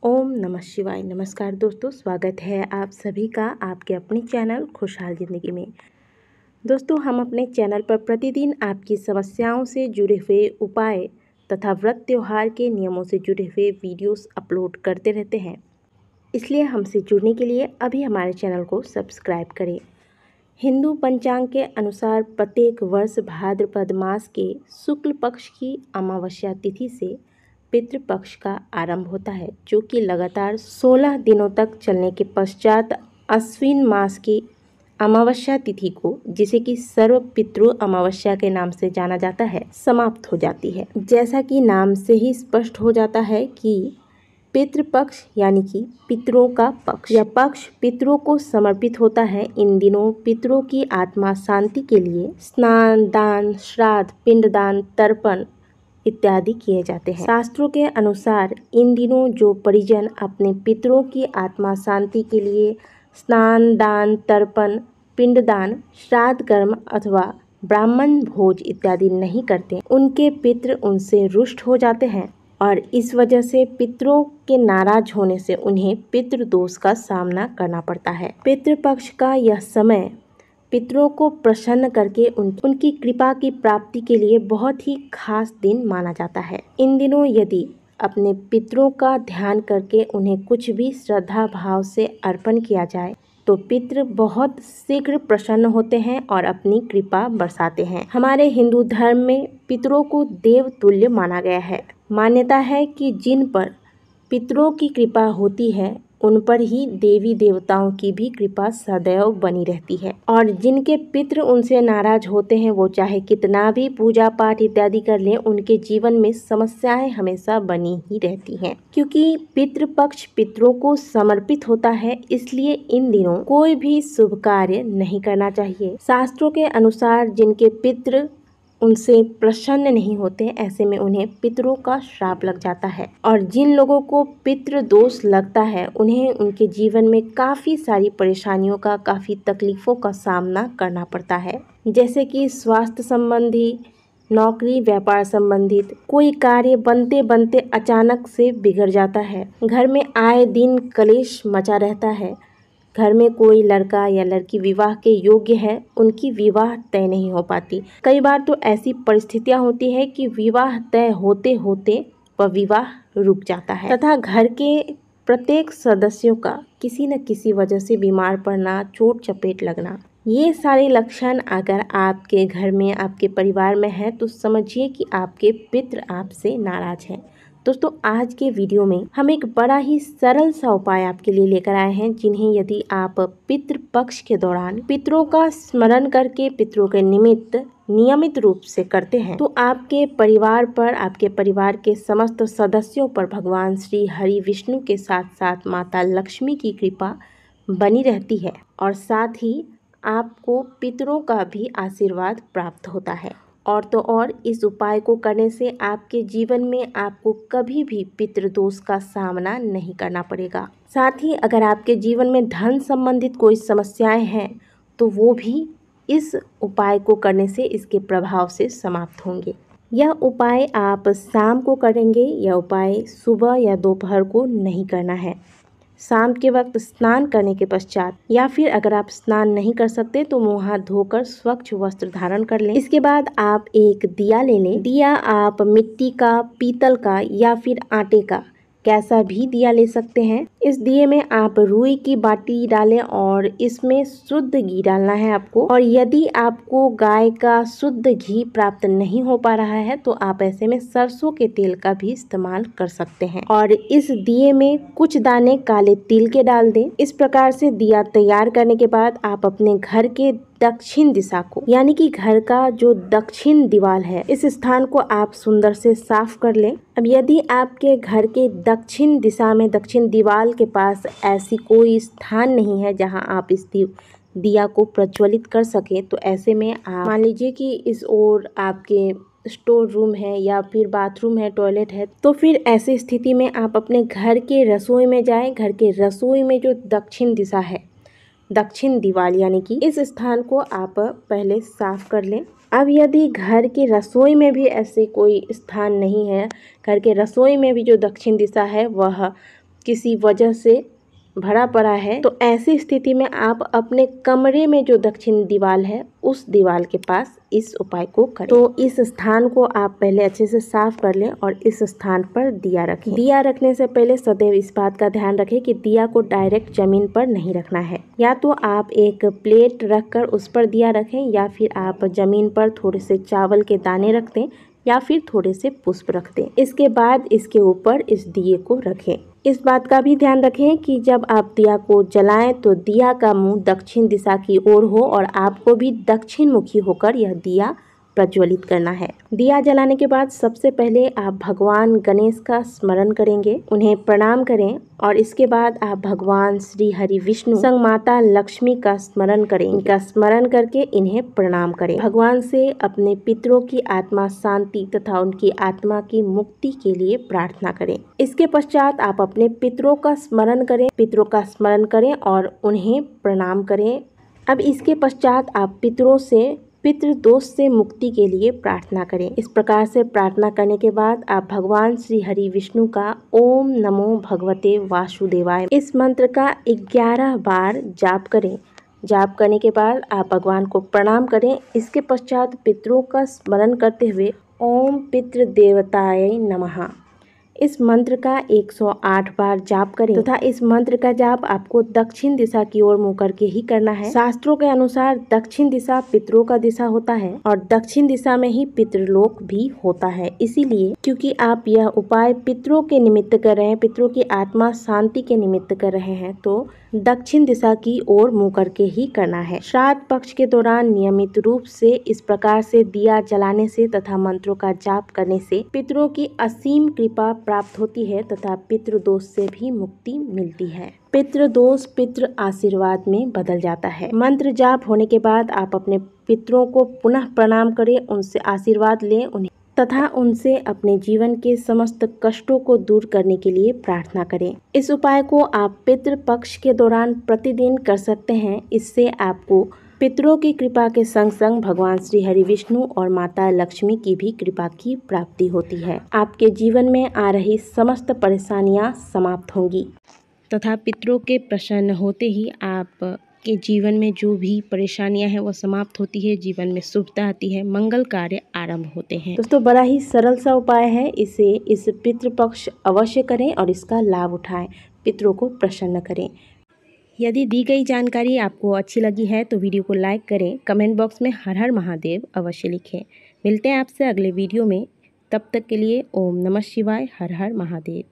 ओम नमः शिवाय। नमस्कार दोस्तों, स्वागत है आप सभी का आपके अपने चैनल खुशहाल ज़िंदगी में। दोस्तों, हम अपने चैनल पर प्रतिदिन आपकी समस्याओं से जुड़े हुए उपाय तथा व्रत त्योहार के नियमों से जुड़े हुए वीडियोस अपलोड करते रहते हैं। इसलिए हमसे जुड़ने के लिए अभी हमारे चैनल को सब्सक्राइब करें। हिंदू पंचांग के अनुसार प्रत्येक वर्ष भाद्रपद मास के शुक्ल पक्ष की अमावस्या तिथि से पितृपक्ष का आरंभ होता है, जो कि लगातार 16 दिनों तक चलने के पश्चात अश्विन मास की अमावस्या तिथि को, जिसे कि सर्व पितृ अमावस्या के नाम से जाना जाता है, समाप्त हो जाती है। जैसा कि नाम से ही स्पष्ट हो जाता है कि पितृपक्ष यानी कि पितरों का पक्ष, यह पक्ष पितरों को समर्पित होता है। इन दिनों पितरों की आत्मा शांति के लिए स्नान, दान, श्राद्ध, पिंडदान, तर्पण इत्यादि किए जाते हैं। शास्त्रों के अनुसार इन दिनों जो परिजन अपने पितरों की आत्मा शांति के लिए स्नान, दान, तर्पण, पिंडदान, श्राद्ध कर्म अथवा ब्राह्मण भोज इत्यादि नहीं करते, उनके पितृ उनसे रुष्ट हो जाते हैं और इस वजह से पितरों के नाराज होने से उन्हें पितृदोष का सामना करना पड़ता है। पितृपक्ष का यह समय पितरों को प्रसन्न करके उनकी कृपा की प्राप्ति के लिए बहुत ही खास दिन माना जाता है। इन दिनों यदि अपने पितरों का ध्यान करके उन्हें कुछ भी श्रद्धा भाव से अर्पण किया जाए तो पितृ बहुत शीघ्र प्रसन्न होते हैं और अपनी कृपा बरसाते हैं। हमारे हिंदू धर्म में पितरों को देव तुल्य माना गया है। मान्यता है कि जिन पर पितरों की कृपा होती है उन पर ही देवी देवताओं की भी कृपा सदैव बनी रहती है, और जिनके पितृ उनसे नाराज होते हैं वो चाहे कितना भी पूजा पाठ इत्यादि कर लें, उनके जीवन में समस्याएं हमेशा बनी ही रहती हैं। क्योंकि पितृपक्ष पितरों को समर्पित होता है, इसलिए इन दिनों कोई भी शुभ कार्य नहीं करना चाहिए। शास्त्रों के अनुसार जिनके पितृ उनसे प्रसन्न नहीं होते, ऐसे में उन्हें पितरों का श्राप लग जाता है, और जिन लोगों को पितृ दोष लगता है उन्हें उनके जीवन में काफ़ी सारी परेशानियों का, काफ़ी तकलीफ़ों का सामना करना पड़ता है। जैसे कि स्वास्थ्य संबंधी, नौकरी व्यापार संबंधित कोई कार्य बनते बनते अचानक से बिगड़ जाता है। घर में आए दिन कलेश मचा रहता है। घर में कोई लड़का या लड़की विवाह के योग्य है, उनकी विवाह तय नहीं हो पाती। कई बार तो ऐसी परिस्थितियां होती है कि विवाह तय होते होते वह विवाह रुक जाता है तथा घर के प्रत्येक सदस्यों का किसी न किसी वजह से बीमार पड़ना, चोट चपेट लगना, ये सारे लक्षण अगर आपके घर में, आपके परिवार में है तो समझिए कि आपके पितृ आपसे नाराज हैं। दोस्तों, आज के वीडियो में हम एक बड़ा ही सरल सा उपाय आपके लिए लेकर आए हैं, जिन्हें यदि आप पितृपक्ष के दौरान पितरों का स्मरण करके पितरों के निमित्त नियमित रूप से करते हैं तो आपके परिवार पर, आपके परिवार के समस्त सदस्यों पर भगवान श्री हरि विष्णु के साथ साथ माता लक्ष्मी की कृपा बनी रहती है, और साथ ही आपको पितरों का भी आशीर्वाद प्राप्त होता है। और तो और इस उपाय को करने से आपके जीवन में आपको कभी भी पितृदोष का सामना नहीं करना पड़ेगा। साथ ही अगर आपके जीवन में धन संबंधित कोई समस्याएं हैं तो वो भी इस उपाय को करने से, इसके प्रभाव से समाप्त होंगे। यह उपाय आप शाम को करेंगे। यह उपाय सुबह या दोपहर को नहीं करना है। शाम के वक्त स्नान करने के पश्चात, या फिर अगर आप स्नान नहीं कर सकते तो मुँह हाथ धोकर स्वच्छ वस्त्र धारण कर लें। इसके बाद आप एक दिया ले लें। दिया आप मिट्टी का, पीतल का या फिर आटे का, कैसा भी दिया ले सकते हैं। इस दिए में आप रुई की बाटी डालें और इसमें शुद्ध घी डालना है आपको। और यदि आपको गाय का शुद्ध घी प्राप्त नहीं हो पा रहा है तो आप ऐसे में सरसों के तेल का भी इस्तेमाल कर सकते हैं, और इस दिए में कुछ दाने काले तिल के डाल दें। इस प्रकार से दिया तैयार करने के बाद आप अपने घर के दक्षिण दिशा को, यानी कि घर का जो दक्षिण दीवार है, इस स्थान को आप सुंदर से साफ कर लें। अब यदि आपके घर के दक्षिण दिशा में, दक्षिण दीवार के पास ऐसी कोई स्थान नहीं है जहां आप इस दिया को प्रज्वलित कर सके, तो ऐसे में आप मान लीजिए कि इस ओर आपके स्टोर रूम है या फिर बाथरूम है, टॉयलेट है, तो फिर ऐसी स्थिति में आप अपने घर के रसोई में जाएं। घर के रसोई में जो दक्षिण दिशा है, दक्षिण दीवार, यानी कि इस स्थान को आप पहले साफ कर लें। अब यदि घर के रसोई में भी ऐसे कोई स्थान नहीं है, घर के रसोई में भी जो दक्षिण दिशा है वह किसी वजह से भरा पड़ा है, तो ऐसी स्थिति में आप अपने कमरे में जो दक्षिण दीवार है उस दीवार के पास इस उपाय को करें। तो इस स्थान को आप पहले अच्छे से साफ कर लें और इस स्थान पर दिया रखें। दिया रखने से पहले सदैव इस बात का ध्यान रखें कि दिया को डायरेक्ट जमीन पर नहीं रखना है। या तो आप एक प्लेट रखकर उस पर दिया रखें, या फिर आप जमीन पर थोड़े से चावल के दाने रख दें, या फिर थोड़े से पुष्प रख दें। इसके बाद इसके ऊपर इस दिए को रखें। इस बात का भी ध्यान रखें कि जब आप दिया को जलाएं तो दिया का मुंह दक्षिण दिशा की ओर हो और आपको भी दक्षिण मुखी होकर यह दिया प्रज्वलित करना है। दिया जलाने के बाद सबसे पहले आप भगवान गणेश का स्मरण करेंगे, उन्हें प्रणाम करें और इसके बाद आप भगवान श्री हरि विष्णु संग माता लक्ष्मी का स्मरण करें। इनका स्मरण करके इन्हें प्रणाम करें। भगवान से अपने पितरों की आत्मा शांति तथा उनकी आत्मा की मुक्ति के लिए प्रार्थना करें। इसके पश्चात आप अपने पितरों का स्मरण करें और उन्हें प्रणाम करें। अब इसके पश्चात आप पितरों से पितृदोष से मुक्ति के लिए प्रार्थना करें। इस प्रकार से प्रार्थना करने के बाद आप भगवान श्री हरि विष्णु का ओम नमो भगवते वासुदेवाय इस मंत्र का 11 बार जाप करें। जाप करने के बाद आप भगवान को प्रणाम करें। इसके पश्चात पितरों का स्मरण करते हुए ओम पितृदेवताय नमः इस मंत्र का 108 बार जाप करें तथा इस मंत्र का जाप आपको दक्षिण दिशा की ओर मुंह करके ही करना है। शास्त्रों के अनुसार दक्षिण दिशा पितरों का दिशा होता है और दक्षिण दिशा में ही पितृलोक भी होता है। इसीलिए क्योंकि आप यह उपाय पितरों के निमित्त कर रहे हैं, पितरों की आत्मा शांति के निमित्त कर रहे हैं, तो दक्षिण दिशा की ओर मुंह करके ही करना है। श्राद्ध पक्ष के दौरान नियमित रूप से इस प्रकार से दिया जलाने से तथा मंत्रों का जाप करने से पितरों की असीम कृपा प्राप्त होती है तथा पितृदोष से भी मुक्ति मिलती है। पितृदोष पितृ आशीर्वाद में बदल जाता है। मंत्र जाप होने के बाद आप अपने पितरों को पुनः प्रणाम करें, उनसे आशीर्वाद लें उन्हें तथा उनसे अपने जीवन के समस्त कष्टों को दूर करने के लिए प्रार्थना करें। इस उपाय को आप पितृ पक्ष के दौरान प्रतिदिन कर सकते हैं। इससे आपको पितरों की कृपा के संग संग भगवान श्री हरि विष्णु और माता लक्ष्मी की भी कृपा की प्राप्ति होती है। आपके जीवन में आ रही समस्त परेशानियां समाप्त होंगी तथा पितरों के प्रसन्न होते ही आप के जीवन में जो भी परेशानियां हैं वो समाप्त होती है, जीवन में शुभता आती है, मंगल कार्य आरंभ होते हैं। दोस्तों बड़ा ही सरल सा उपाय है, इसे इस पितृपक्ष अवश्य करें और इसका लाभ उठाएं, पितरों को प्रसन्न करें। यदि दी गई जानकारी आपको अच्छी लगी है तो वीडियो को लाइक करें, कमेंट बॉक्स में हर हर महादेव अवश्य लिखें। मिलते हैं आपसे अगले वीडियो में, तब तक के लिए ओम नमः शिवाय, हर हर महादेव।